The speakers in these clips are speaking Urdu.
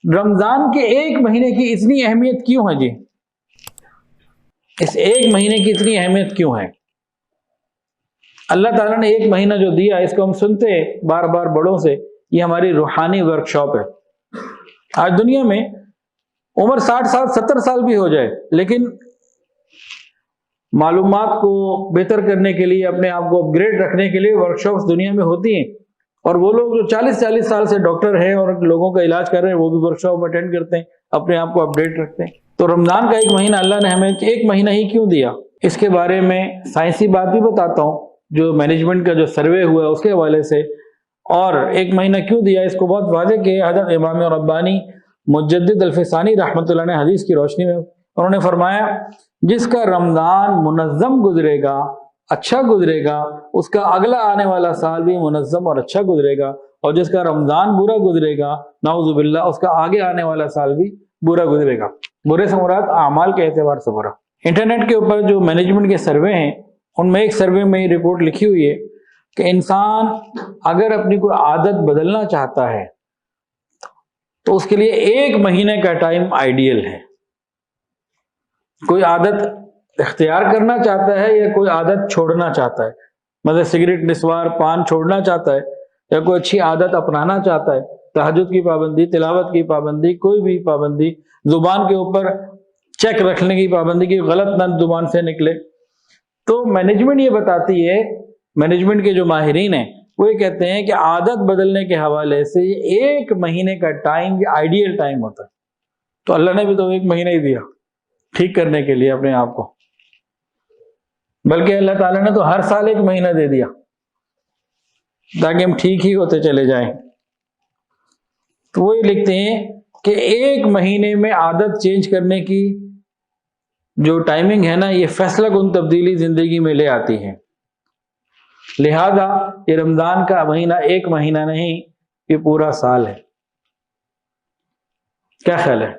رمضان کے ایک مہینے کی اتنی اہمیت کیوں ہے جی؟ اس ایک مہینے کی اتنی اہمیت کیوں ہے؟ اللہ تعالیٰ نے ایک مہینہ جو دیا، اس کو ہم سنتے ہیں بار بار بڑوں سے، یہ ہماری روحانی ورکشاپ ہے۔ آج دنیا میں عمر 60 سال 70 سال بھی ہو جائے، لیکن معلومات کو بہتر کرنے کے لیے، اپنے آپ کو اپ گریڈ رکھنے کے لیے ورکشاپس دنیا میں ہوتی ہیں، اور وہ لوگ جو 40 سال سے ڈاکٹر ہیں اور لوگوں کا علاج کر رہے ہیں، وہ بھی ورکشاپ اٹینڈ کرتے ہیں، اپنے آپ کو اپڈیٹ رکھتے ہیں۔ تو رمضان کا ایک مہینہ اللہ نے ہمیں ایک مہینہ ہی کیوں دیا؟ اس کے بارے میں سائنسی بات بھی بتاتا ہوں، جو مینجمنٹ کا جو سروے ہوا ہے اس کے حوالے سے، اور ایک مہینہ کیوں دیا اس کو بہت واضح کہ حضرت امام ربانی مجدد الفسانی رحمۃ اللہ نے حدیث کی روشنی میں انہوں نے فرمایا، جس کا رمضان منظم گزرے گا، اچھا گزرے گا، اس کا اگلا آنے والا سال بھی منظم اور اچھا گزرے گا، اور جس کا رمضان برا گزرے گا، نعوذ باللہ، اس کا آگے آنے والا سال بھی برا گزرے گا۔ برے سے مراد اعمال کے اعتبار سے برا۔ انٹرنیٹ کے اوپر جو مینجمنٹ کے سروے ہیں، ان میں ایک سروے میں یہ رپورٹ لکھی ہوئی ہے کہ انسان اگر اپنی کوئی عادت بدلنا چاہتا ہے تو اس کے لیے ایک مہینے کا ٹائم آئیڈیل ہے۔ کوئی عادت اختیار کرنا چاہتا ہے یا کوئی عادت چھوڑنا چاہتا ہے، مثلا سگریٹ، نسوار، پان چھوڑنا چاہتا ہے، یا کوئی اچھی عادت اپنانا چاہتا ہے، تہجد کی پابندی، تلاوت کی پابندی، کوئی بھی پابندی، زبان کے اوپر چیک رکھنے کی پابندی کہ غلط نہ زبان سے نکلے، تو مینجمنٹ یہ بتاتی ہے، مینجمنٹ کے جو ماہرین ہیں وہ یہ کہتے ہیں کہ عادت بدلنے کے حوالے سے یہ ایک مہینے کا ٹائم یہ آئیڈیل ٹائم ہوتا ہے۔ تو اللہ نے بھی تو ایک مہینہ ہی دیا ٹھیک کرنے کے لیے اپنے آپ کو، بلکہ اللہ تعالیٰ نے تو ہر سال ایک مہینہ دے دیا تاکہ ہم ٹھیک ہی ہوتے چلے جائیں۔ تو وہ یہ لکھتے ہیں کہ ایک مہینے میں عادت چینج کرنے کی جو ٹائمنگ ہے نا، یہ فیصلہ کن تبدیلی زندگی میں لے آتی ہے۔ لہذا یہ رمضان کا مہینہ ایک مہینہ نہیں، یہ پورا سال ہے۔ کیا خیال ہے؟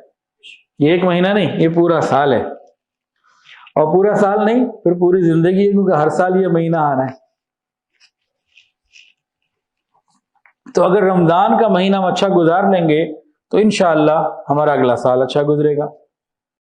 یہ ایک مہینہ نہیں، یہ پورا سال ہے، اور پورا سال نہیں پھر پوری زندگی ہے، کیونکہ ہر سال یہ مہینہ آنا ہے۔ تو اگر رمضان کا مہینہ ہم اچھا گزار لیں گے تو انشاءاللہ ہمارا اگلا سال اچھا گزرے گا۔